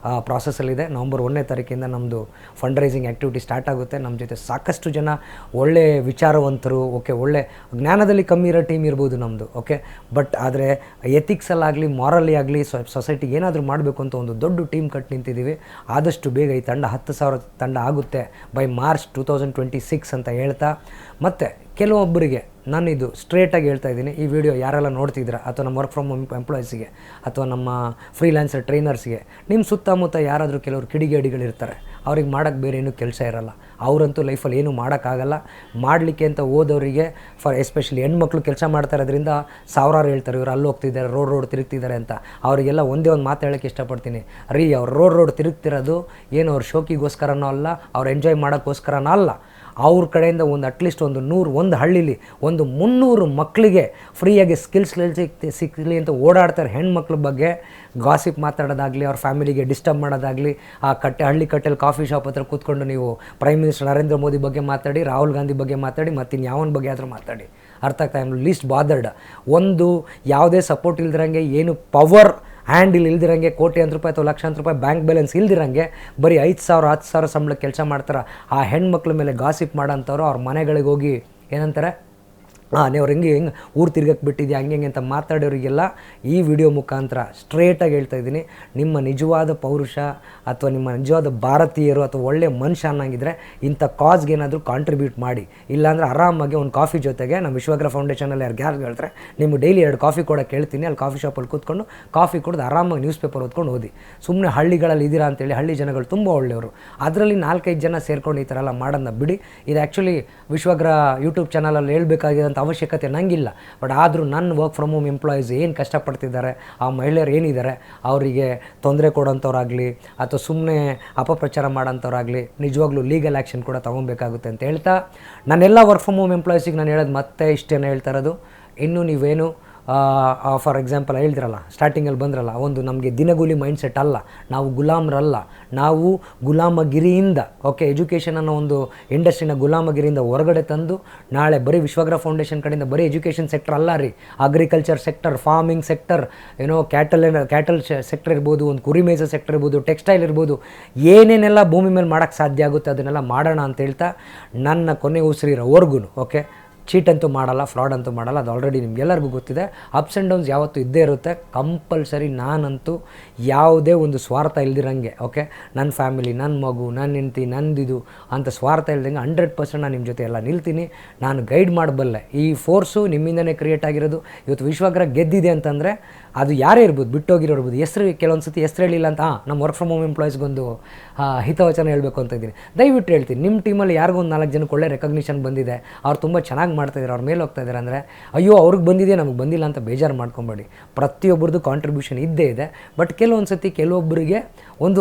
ಪ್ರಾಸೆಸ್ಸಲ್ಲಿದೆ. ನವಂಬರ್ 1ನೇ ತಾರೀಕಿಂದ ನಮ್ಮದು ಫಂಡ್ ರೈಸಿಂಗ್ ಆ್ಯಕ್ಟಿವಿಟಿ ಸ್ಟಾರ್ಟ್ ಆಗುತ್ತೆ. ನಮ್ಮ ಜೊತೆ ಸಾಕಷ್ಟು ಜನ ಒಳ್ಳೆ ವಿಚಾರವಂತರು, ಓಕೆ, ಒಳ್ಳೆ ಜ್ಞಾನದಲ್ಲಿ ಕಮ್ಮಿ ಇರೋ ಟೀಮ್ ಇರ್ಬೋದು ನಮ್ಮದು. ಓಕೆ, ಬಟ್ ಆದರೆ ಎಥಿಕ್ಸಲ್ಲಾಗಲಿ ಮಾರಲಿ ಆಗಲಿ ಸೊಸೈಟಿಗೆ ಏನಾದರೂ ಮಾಡಬೇಕು ಅಂತ ಒಂದು ದೊಡ್ಡ ಟೀಮ್ ಕಟ್ಟಿ ನಿಂತಿದ್ದೀವಿ. ಆದಷ್ಟು ಬೇಗ ಈ ತಂಡ 10,000 ತಂಡ ಆಗುತ್ತೆ ಬೈ ಮಾರ್ಚ್ 2026 ಅಂತ ಹೇಳ್ತಾ, ಮತ್ತು ಕೆಲವೊಬ್ಬರಿಗೆ ನಾನು ಇದು ಸ್ಟ್ರೇಟಾಗಿ ಹೇಳ್ತಾ ಇದ್ದೀನಿ, ಈ ವಿಡಿಯೋ ಯಾರೆಲ್ಲ ನೋಡ್ತಿದ್ದೀರಾ ಅಥವಾ ನಮ್ಮ ವರ್ಕ್ ಫ್ರಮ್ ಹೋಮ್ ಎಂಪ್ಲಾಯೀಸಿಗೆ ಅಥವಾ ನಮ್ಮ ಫ್ರೀಲ್ಯಾನ್ಸರ್ ಟ್ರೈನರ್ಸ್ಗೆ, ನಿಮ್ಮ ಸುತ್ತಮುತ್ತ ಯಾರಾದರೂ ಕೆಲವರು ಕಿಡಿಗೇಡಿಗಳಿರ್ತಾರೆ, ಅವ್ರಿಗೆ ಮಾಡೋಕ್ಕೆ ಬೇರೆ ಏನೂ ಕೆಲಸ ಇರೋಲ್ಲ. ಅವರಂತೂ ಲೈಫಲ್ಲಿ ಏನೂ ಮಾಡೋಕ್ಕಾಗಲ್ಲ. ಮಾಡಲಿಕ್ಕೆ ಅಂತ ಓದೋರಿಗೆ, ಫಾರ್ ಎಸ್ಪೆಷಲಿ ಹೆಣ್ಮಕ್ಳು ಕೆಲಸ ಮಾಡ್ತಾ ಇರೋದ್ರಿಂದ ಸಾವಿರಾರು ಹೇಳ್ತಾರೆ ಇವರು ಅಲ್ಲಿ ಹೋಗ್ತಿದ್ದಾರೆ, ರೋಡ್ ತಿರುಗ್ತಿದ್ದಾರೆ ಅಂತ. ಅವರಿಗೆಲ್ಲ ಒಂದೇ ಒಂದು ಮಾತು ಹೇಳೋಕ್ಕೆ ಇಷ್ಟಪಡ್ತೀನಿ, ರೀ, ಅವ್ರು ರೋಡ್ ತಿರುಗ್ತಿರೋದು ಏನು ಅವ್ರ ಶೋಕಿಗೋಸ್ಕರನೋ ಅಲ್ಲ, ಅವ್ರು ಎಂಜಾಯ್ ಮಾಡೋಕ್ಕೋಸ್ಕರನೋ ಅಲ್ಲ. ಅವ್ರ ಕಡೆಯಿಂದ ಒಂದು ಅಟ್ಲೀಸ್ಟ್ ಒಂದು ಹಳ್ಳಿಲಿ ಒಂದು 300 ಮಕ್ಕಳಿಗೆ ಫ್ರೀಯಾಗಿ ಸ್ಕಿಲ್ಸ್ ಸಿಕ್ಕಲಿ ಅಂತ ಓಡಾಡ್ತಾರೆ. ಹೆಣ್ಮಕ್ಳ ಬಗ್ಗೆ ಗಾಸಿಪ್ ಮಾತಾಡೋದಾಗಲಿ, ಅವ್ರ ಫ್ಯಾಮಿಲಿಗೆ ಡಿಸ್ಟರ್ಬ್ ಮಾಡೋದಾಗಲಿ, ಆ ಹಳ್ಳಿ ಕಟ್ಟೆಯಲ್ಲಿ ಕಾಫಿ ಶಾಪ್ ಹತ್ರ ಕೂತ್ಕೊಂಡು ನೀವು ಪ್ರೈಮ್ ಮಿನಿಸ್ಟರ್ ನರೇಂದ್ರ ಮೋದಿ ಬಗ್ಗೆ ಮಾತಾಡಿ, ರಾಹುಲ್ ಗಾಂಧಿ ಬಗ್ಗೆ ಮಾತಾಡಿ, ಮತ್ತು ಯಾವನ ಬಗ್ಗೆ ಆದರೂ ಮಾತಾಡಿ, ಅರ್ಥ ಆಗ್ತಾ ಇಲ್ಲ. ಲೀಸ್ಟ್ ಬಾದರ್ಡ್ ಒಂದು ಯಾವುದೇ ಸಪೋರ್ಟ್ ಇಲ್ದಿರಂಗೆ, ಏನು ಪವರ್ ಹ್ಯಾಂಡ್ ಇಲ್ದಿರಂಗೆ, ಕೋಟ್ಯಾಂತರ ರೂಪಾಯಿ ಅಥವಾ ಲಕ್ಷಾಂತರ ರೂಪಾಯಿ ಬ್ಯಾಂಕ್ ಬ್ಯಾಲೆನ್ಸ್ ಇಲ್ದಿರಂಗೆ ಬರೀ 5,000 10,000 ಸಂಬಳಕ್ಕೆ ಕೆಲಸ ಮಾಡ್ತಾರೆ. ಆ ಹೆಣ್ಮಕ್ಳ ಮೇಲೆ ಗಾಸಿಪ್ ಮಾಡೋಂಥವ್ರು ಅವ್ರ ಮನೆಗಳಿಗೆ ಹೋಗಿ ಏನಂತಾರೆ, ನೀವು ಹೆಂಗೆ ಊರು ತಿರ್ಗಕ್ಕೆ ಬಿಟ್ಟಿದ್ಯಾ ಹಂಗೆ ಅಂತ ಮಾತಾಡೋರಿಗೆಲ್ಲ ಈ ವಿಡಿಯೋ ಮುಖಾಂತರ ಸ್ಟ್ರೇಟಾಗಿ ಹೇಳ್ತಾ ಇದ್ದೀನಿ, ನಿಮ್ಮ ನಿಜವಾದ ಪೌರುಷ ಅಥವಾ ನಿಮ್ಮ ನಿಜವಾದ ಭಾರತೀಯರು ಅಥವಾ ಒಳ್ಳೆ ಮನುಷ್ಯ ಅನ್ನಂಗಿದ್ರೆ ಇಂಥ ಕಾಸ್ಗೆ ಏನಾದರೂ ಕಾಂಟ್ರಿಬ್ಯೂಟ್ ಮಾಡಿ. ಇಲ್ಲಾಂದರೆ ಆರಾಮಾಗಿ ಒಂದು ಕಾಫಿ ಜೊತೆಗೆ ನಮ್ಮ ವಿಶ್ವಾಗ್ರಹ ಫೌಂಡೇಶನಲ್ಲಿ ಯಾರು ಹೇಳ್ತಾರೆ ನಿಮ್ಗೆ ಡೈಲಿ 2 ಕಾಫಿ ಕೊಡೋಕೆ ಹೇಳ್ತೀನಿ, ಅಲ್ಲಿ ಕಾಫಿ ಶಾಪಲ್ಲಿ ಕೂತ್ಕೊಂಡು ಕಾಫಿ ಕುಡಿದು ಆರಾಮಾಗಿ ನ್ಯೂಸ್ ಪೇಪರ್ ಓದ್ಕೊಂಡು ಓದಿ. ಸುಮ್ಮನೆ ಹಳ್ಳಿಗಳಲ್ಲಿ ಇದ್ದೀರಾ ಅಂತೇಳಿ ಹಳ್ಳಿ ಜನಗಳು ತುಂಬ ಒಳ್ಳೆಯವರು, ಅದರಲ್ಲಿ 4-5 ಜನ ಸೇರ್ಕೊಂಡು ಈ ಥರ ಎಲ್ಲ ಮಾಡೋದನ್ನ ಬಿಡಿ. ಇದು ಆ್ಯಕ್ಚುಲಿ ವಿಶ್ವಾಗ್ರಹ ಯೂಟ್ಯೂಬ್ ಚಾನಲಲ್ಲಿ ಹೇಳ್ಬೇಕಾಗಿರೋಂಥ ಅವಶ್ಯಕತೆ ನನಗಿಲ್ಲ. ಬಟ್ ಆದರೂ ನನ್ನ ವರ್ಕ್ ಫ್ರಮ್ ಹೋಮ್ ಎಂಪ್ಲಾಯೀಸ್ ಏನು ಕಷ್ಟಪಡ್ತಿದ್ದಾರೆ, ಆ ಮಹಿಳೆಯರು ಏನಿದ್ದಾರೆ ಅವರಿಗೆ ತೊಂದರೆ ಕೊಡೋಂಥವ್ರಾಗಲಿ ಅಥವಾ ಸುಮ್ಮನೆ ಅಪಪ್ರಚಾರ ಮಾಡೋಂಥವ್ರಾಗಲಿ ನಿಜವಾಗ್ಲೂ ಲೀಗಲ್ ಆ್ಯಕ್ಷನ್ ಕೂಡ ತೊಗೊಬೇಕಾಗುತ್ತೆ ಅಂತ ಹೇಳ್ತಾ, ನನ್ನೆಲ್ಲ ವರ್ಕ್ ಫ್ರಮ್ ಹೋಮ್ ಎಂಪ್ಲಾಯೀಸಿಗೆ ನಾನು ಹೇಳೋದು ಮತ್ತೆ ಇಷ್ಟೇನೆ ಹೇಳ್ತಾ ಇರೋದು, ಇನ್ನೂ ನೀವೇನು ಫಾರ್ ಎಕ್ಸಾಂಪಲ್ ಹೇಳ್ತಿರಲ್ಲ, ಸ್ಟಾರ್ಟಿಂಗಲ್ಲಿ ಬಂದ್ರಲ್ಲ, ಒಂದು ನಮಗೆ ದಿನಗೂಲಿ ಮೈಂಡ್ಸೆಟ್ ಅಲ್ಲ, ನಾವು ಗುಲಾಮರಲ್ಲ, ನಾವು ಗುಲಾಮಗಿರಿಯಿಂದ, ಓಕೆ, ಎಜುಕೇಷನ್ ಅನ್ನೋ ಒಂದು ಇಂಡಸ್ಟ್ರಿನ ಗುಲಾಮಗಿರಿಯಿಂದ ಹೊರಗಡೆ ತಂದು ನಾಳೆ ಬರೀ ವಿಶ್ವಾಗ್ರಹ ಫೌಂಡೇಶನ್ ಕಡೆಯಿಂದ ಬರೀ ಎಜುಕೇಷನ್ ಸೆಕ್ಟರ್ ಅಲ್ಲ ರೀ, ಅಗ್ರಿಕಲ್ಚರ್ ಸೆಕ್ಟರ್, ಫಾರ್ಮಿಂಗ್ ಸೆಕ್ಟರ್, ಏನೋ ಕ್ಯಾಟಲ್ ಸೆಕ್ಟರ್ ಇರ್ಬೋದು, ಒಂದು ಕುರಿ ಮೇಯ್ಸೋ ಸೆಕ್ಟರ್ ಇರ್ಬೋದು, ಟೆಕ್ಸ್ಟೈಲ್ ಇರ್ಬೋದು, ಏನೇನೆಲ್ಲ ಭೂಮಿ ಮೇಲೆ ಮಾಡೋಕ್ಕೆ ಸಾಧ್ಯ ಆಗುತ್ತೆ ಅದನ್ನೆಲ್ಲ ಮಾಡೋಣ ಅಂತ ಹೇಳ್ತಾ ನನ್ನ ಕೊನೆ ಉಸಿರಿರೋವರೆಗೂ, ಓಕೆ, ಚೀಟ್ ಅಂತೂ ಮಾಡಲ್ಲ, ಫ್ರಾಡ್ ಅಂತೂ ಮಾಡಲ್ಲ, ಅದು ಆಲ್ರೆಡಿ ನಿಮಗೆಲ್ಲರಿಗೂ ಗೊತ್ತಿದೆ. ಅಪ್ಸ್ ಆ್ಯಂಡ್ ಡೌನ್ಸ್ ಯಾವತ್ತೂ ಇದ್ದೇ ಇರುತ್ತೆ. ಕಂಪಲ್ಸರಿ ನಾನಂತೂ ಯಾವುದೇ ಒಂದು ಸ್ವಾರ್ಥ ಇಲ್ದಿರಂಗೆ, ಓಕೆ, ನನ್ನ ಫ್ಯಾಮಿಲಿ, ನನ್ನ ಮಗು, ನನ್ನ ಹೆಂಡತಿ, ನಂದಿದು ಅಂತ ಸ್ವಾರ್ಥ ಇಲ್ದಂಗೆ 100% ನಾನು ನಿಮ್ಮ ಜೊತೆ ಎಲ್ಲ ನಿಲ್ತೀನಿ. ನಾನು ಗೈಡ್ ಮಾಡಬಲ್ಲೆ. ಈ ಫೋರ್ಸು ನಿಮ್ಮಿಂದನೇ ಕ್ರಿಯೇಟ್ ಆಗಿರೋದು. ಇವತ್ತು ವಿಶ್ವಾಗ್ರಹ ಗೆದ್ದಿದೆ ಅಂತಂದರೆ ಅದು ಯಾರೇ ಇರ್ಬೋದು, ಬಿಟ್ಟೋಗಿರೋರ್ಬೋದು, ಹೆಸರು ಕೆಲವೊಂದು ಸತಿ ಹೆಸರು ಹೇಳಿಲ್ಲ ಅಂತ ನಮ್ಮ ವರ್ಕ್ ಫ್ರಮ್ ಹೋಮ್ ಎಂಪ್ಲಾಯೀಸ್ಗೊಂದು ಹಿತವಚನ ಹೇಳಬೇಕು ಅಂತ ಇದ್ದೀನಿ. ದಯವಿಟ್ಟು ಹೇಳ್ತೀನಿ, ನಿಮ್ಮ ಟೀಮಲ್ಲಿ ಯಾರಿಗೂ ಒಂದು 4 ಜನಕ್ಕೆ ಒಳ್ಳೆ ರೆಕಗ್ನಿಷನ್ ಬಂದಿದೆ, ಅವ್ರು ತುಂಬ ಚೆನ್ನಾಗಿ ಮಾಡ್ತಾಯಿದ್ದಾರೆ, ಅವ್ರ ಮೇಲೆ ಹೋಗ್ತಾ ಇದ್ದಾರೆ ಅಂದರೆ ಅಯ್ಯೋ ಅವ್ರಿಗೆ ಬಂದಿದೆ ನಮಗೆ ಬಂದಿಲ್ಲ ಅಂತ ಬೇಜಾರು ಮಾಡ್ಕೊಬೇಡಿ. ಪ್ರತಿಯೊಬ್ಬರದ್ದು ಕಾಂಟ್ರಿಬ್ಯೂಷನ್ ಇದ್ದೇ ಇದೆ. ಬಟ್ ಕೆಲವೊಂದು ಸತಿ ಕೆಲವೊಬ್ಬರಿಗೆ ಒಂದು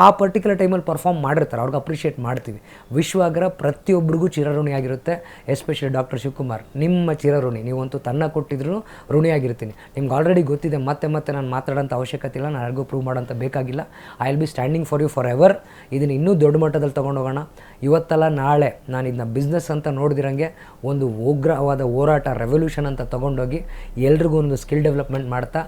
ಆ ಪರ್ಟಿಕ್ಯುಲರ್ ಟೈಮಲ್ಲಿ ಪರ್ಫಾರ್ಮ್ ಮಾಡಿರ್ತಾರೆ, ಅವ್ರಿಗೆ ಅಪ್ರಿಷಿಯೇಟ್ ಮಾಡ್ತೀವಿ. ವಿಶ್ವಾಗ್ರ ಪ್ರತಿಯೊಬ್ಬರಿಗೂ ಚಿರಋಣಿಯಾಗಿರುತ್ತೆ. ಎಸ್ಪೆಷಲಿ ಡಾಕ್ಟರ್ ಶಿವಕುಮಾರ್ ನಿಮ್ಮ ಚಿರಋಣಿ. ನೀವಂತೂ ತನ್ನ ಕೊಟ್ಟಿದ್ರು ಋಣಿಯಾಗಿರ್ತೀನಿ. ನಿಮ್ಗೆ ಆಲ್ರೆಡಿ ಗೊತ್ತಿದೆ, ಮತ್ತೆ ನಾನು ಮಾತಾಡೋಂಥ ಅವಶ್ಯಕತೆ ಇಲ್ಲ, ನಾನು ಯಾರಿಗೂ ಪ್ರೂವ್ ಮಾಡೋಂಥ ಬೇಕಾಗಿಲ್ಲ. I will be standing for you forever. ಇದನ್ನು ಇನ್ನೂ ದೊಡ್ಡ ಮಟ್ಟದಲ್ಲಿ ತೊಗೊಂಡೋಗೋಣ. ಇವತ್ತಲ್ಲ ನಾಳೆ ನಾನು ಇದನ್ನ ಬಿಸ್ನೆಸ್ ಅಂತ ನೋಡಿದಿರಂಗೆ ಒಂದು ಉಗ್ರವಾದ ಹೋರಾಟ, ರೆವಲ್ಯೂಷನ್ ಅಂತ ತೊಗೊಂಡೋಗಿ ಎಲ್ರಿಗೂ ಒಂದು ಸ್ಕಿಲ್ ಡೆವಲಪ್ಮೆಂಟ್ ಮಾಡ್ತಾ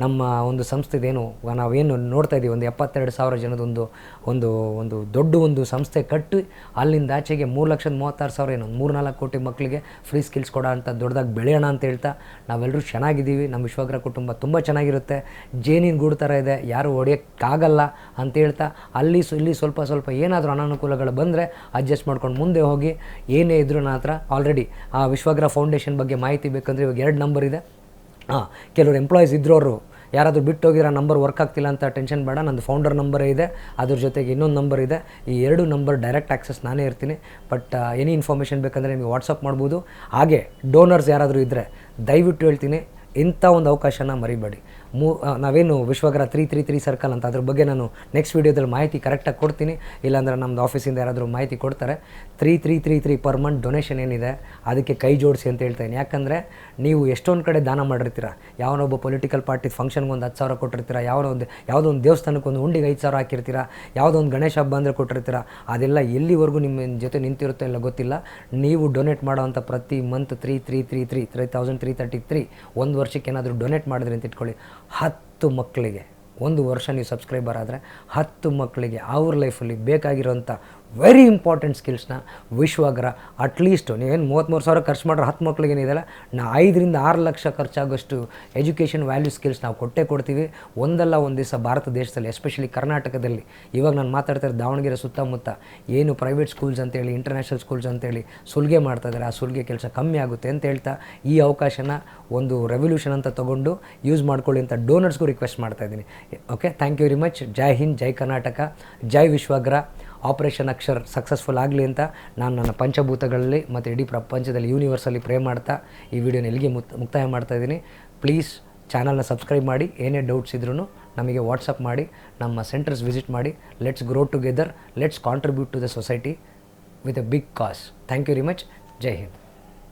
ನಮ್ಮ ಒಂದು ಸಂಸ್ಥೆದೇನು ನಾವೇನು ನೋಡ್ತಾ ಇದ್ದೀವಿ, ಒಂದು 72,000 ಜನದೊಂದು ಒಂದು ಒಂದು ದೊಡ್ಡ ಒಂದು ಸಂಸ್ಥೆ ಕಟ್ಟಿ ಅಲ್ಲಿಂದ ಆಚೆಗೆ 3,36,000 ಏನು 3-4 ಕೋಟಿ ಮಕ್ಕಳಿಗೆ ಫ್ರೀ ಸ್ಕಿಲ್ಸ್ ಕೊಡೋ ಅಂತ ದೊಡ್ಡದಾಗಿ ಬೆಳೆಯೋಣ ಅಂತ ಹೇಳ್ತಾ ನಾವೆಲ್ಲರೂ ಚೆನ್ನಾಗಿದ್ದೀವಿ. ನಮ್ಮ ವಿಶ್ವಾಗ್ರ ಕುಟುಂಬ ತುಂಬ ಚೆನ್ನಾಗಿರುತ್ತೆ. ಜೇನಿನ ಗೂಡು ಥರ ಇದೆ, ಯಾರು ಹೊಡೆಯೋಕ್ಕಾಗಲ್ಲ ಅಂತ ಹೇಳ್ತಾ ಇಲ್ಲಿ ಸ್ವಲ್ಪ ಏನಾದರೂ ಅನಾನುಕೂಲಗಳು ಬಂದರೆ ಅಡ್ಜಸ್ಟ್ ಮಾಡ್ಕೊಂಡು ಮುಂದೆ ಹೋಗಿ. ಏನೇ ಇದ್ರೂ ನನ್ನ ಹತ್ರ ಆಲ್ರೆಡಿ ಆ ವಿಶ್ವಾಗ್ರ ಫೌಂಡೇಶನ್ ಬಗ್ಗೆ ಮಾಹಿತಿ ಬೇಕಂದರೆ ಇವಾಗ 2 ನಂಬರ್ ಇದೆ. ಕೆಲವರು ಎಂಪ್ಲಾಯೀಸ್ ಇದ್ರೋರು ಯಾರಾದರೂ ಬಿಟ್ಟು ಹೋಗಿರೋ ನಂಬರ್ ವರ್ಕ್ ಆಗ್ತಿಲ್ಲ ಅಂತ ಟೆನ್ಷನ್ ಬೇಡ, ನಂದು ಫೌಂಡರ್ ನಂಬರೇ ಇದೆ, ಅದ್ರ ಜೊತೆಗೆ ಇನ್ನೊಂದು ನಂಬರ್ ಇದೆ. ಈ 2 ನಂಬರ್ ಡೈರೆಕ್ಟ್ ಆಕ್ಸೆಸ್ ನಾನೇ ಇರ್ತೀನಿ. ಬಟ್ ಎನಿ ಇನ್ಫಾರ್ಮೇಷನ್ ಬೇಕಂದರೆ ನಿಮಗೆ ವಾಟ್ಸಪ್ ಮಾಡ್ಬೋದು. ಹಾಗೆ ಡೋನರ್ಸ್ ಯಾರಾದರೂ ಇದ್ದರೆ ದಯವಿಟ್ಟು ಹೇಳ್ತೀನಿ, ಇಂಥ ಒಂದು ಅವಕಾಶನ ಮರಿಬೇಡಿ. ನಾವೇನು ವಿಶ್ವಾಗ್ರ 333 ಸರ್ಕಲ್ ಅಂತ ಅದ್ರ ಬಗ್ಗೆ ನಾನು ನೆಕ್ಸ್ಟ್ ವೀಡಿಯೋದಲ್ಲಿ ಮಾಹಿತಿ ಕರೆಕ್ಟಾಗಿ ಕೊಡ್ತೀನಿ. ಇಲ್ಲಾಂದರೆ ನಮ್ಮದು ಆಫೀಸಿಂದ ಯಾರಾದರೂ ಮಾಹಿತಿ ಕೊಡ್ತಾರೆ. 3333 ಪರ್ ಮಂತ್ ಡೊನೇಷನ್ ಏನಿದೆ ಅದಕ್ಕೆ ಕೈ ಜೋಡಿಸಿ ಅಂತ ಹೇಳ್ತೀನಿ. ಯಾಕಂದರೆ ನೀವು ಎಷ್ಟೊಂದು ಕಡೆ ದಾನ ಮಾಡಿರ್ತೀರ. ಯಾವನೊಬ್ಬ ಪೊಲಿಟಿಕಲ್ ಪಾರ್ಟಿ ಫಂಕ್ಷನ್ಗೆ ಒಂದು 10,000 ಕೊಟ್ಟಿರ್ತೀರ, ಯಾವುದೋ ಒಂದು ದೇವಸ್ಥಾನಕ್ಕೆ ಒಂದು ಉಂಡಿಗೆ 5,000 ಹಾಕಿರ್ತೀರ, ಯಾವುದೋ ಒಂದು ಗಣೇಶ ಹಬ್ಬ ಅಂದರೆ ಕೊಟ್ಟಿರ್ತೀರ. ಅದೆಲ್ಲ ಎಲ್ಲಿವರೆಗೂ ನಿಮ್ಮ ಜೊತೆ ನಿಂತಿರುತ್ತೋ ಇಲ್ಲ ಗೊತ್ತಿಲ್ಲ. ನೀವು ಡೊನೇಟ್ ಮಾಡೋವಂಥ ಪ್ರತಿ ಮಂತ್ 3,333 ಒಂದು ವರ್ಷಕ್ಕೆ ಏನಾದರೂ ಡೊನೇಟ್ ಮಾಡಿದ್ರಿ ಅಂತ ಇಟ್ಕೊಳ್ಳಿ, 10 ಮಕ್ಕಳಿಗೆ, ಒಂದು ವರ್ಷ ನೀವು ಸಬ್ಸ್ಕ್ರೈಬರ್ ಆದರೆ 10 ಮಕ್ಕಳಿಗೆ ಅವ್ರ ಲೈಫಲ್ಲಿ ಬೇಕಾಗಿರೋಂಥ ವೆರಿ ಇಂಪಾರ್ಟೆಂಟ್ ಸ್ಕಿಲ್ಸ್ನ ವಿಶ್ವಾಗ್ರ ಅಟ್ಲೀಸ್ಟು ನೀವೇನು 33,000 ಖರ್ಚು ಮಾಡ್ರೆ 10 ಮಕ್ಕಳಿಗೆ ಏನಿದೆಯಲ್ಲ, 5-6 ಲಕ್ಷ ಖರ್ಚಾಗೋಷ್ಟು ಎಜುಕೇಷನ್ ವ್ಯಾಲ್ಯೂ ಸ್ಕಿಲ್ಸ್ ನಾವು ಕೊಡ್ತೀವಿ. ಒಂದಲ್ಲ ಒಂದು ದಿವಸ ಭಾರತ ದೇಶದಲ್ಲಿ, ಎಸ್ಪೆಷಲಿ ಕರ್ನಾಟಕದಲ್ಲಿ, ಇವಾಗ ನಾನು ಮಾತಾಡ್ತಾರೆ ದಾವಣಗೆರೆ ಸುತ್ತಮುತ್ತ ಏನು ಪ್ರೈವೇಟ್ ಸ್ಕೂಲ್ಸ್ ಅಂತೇಳಿ, ಇಂಟರ್ನ್ಯಾಷನಲ್ ಸ್ಕೂಲ್ಸ್ ಅಂತೇಳಿ ಸುಲಿಗೆ ಮಾಡ್ತಾಯಿದ್ದಾರೆ. ಆ ಸುಲಿಗೆ ಕೆಲಸ ಕಮ್ಮಿ ಆಗುತ್ತೆ ಅಂತ ಹೇಳ್ತಾ ಈ ಅವಕಾಶನ ಒಂದು ರೆವಲ್ಯೂಷನ್ ಅಂತ ತೊಗೊಂಡು ಯೂಸ್ ಮಾಡ್ಕೊಳ್ಳಿ ಅಂತ ಡೋನರ್ಸ್ಗೂ ರಿಕ್ವೆಸ್ಟ್ ಮಾಡ್ತಾಯಿದ್ದೀನಿ. Okay, thank you very much. ಜೈ ಹಿಂದ್, ಜೈ ಕರ್ನಾಟಕ, ಜೈ ವಿಶ್ವಾಗ್ರ. ಆಪರೇಷನ್ ಅಕ್ಷರ್ ಸಕ್ಸಸ್ಫುಲ್ ಆಗಲಿ ಅಂತ ನಾನು ನನ್ನ ಪಂಚಭೂತಗಳಲ್ಲಿ ಮತ್ತು ಇಡೀ ಪ್ರಪಂಚದಲ್ಲಿ ಯೂನಿವರ್ಸಲ್ಲಿ ಪ್ರೇ ಮಾಡ್ತಾ ಈ ವಿಡಿಯೋನ ಎಲ್ಲಿಗೆ ಮುಕ್ತಾಯ ಮಾಡ್ತಾಯಿದ್ದೀನಿ. ಪ್ಲೀಸ್ ಚಾನಲ್ನ ಸಬ್ಸ್ಕ್ರೈಬ್ ಮಾಡಿ. ಏನೇ ಡೌಟ್ಸ್ ಇದ್ರೂ ನಮಗೆ ವಾಟ್ಸಪ್ ಮಾಡಿ, ನಮ್ಮ ಸೆಂಟರ್ಸ್ ವಿಸಿಟ್ ಮಾಡಿ. Let's grow together, let's contribute to the society with a big cause. Thank you very much. Jai Hind.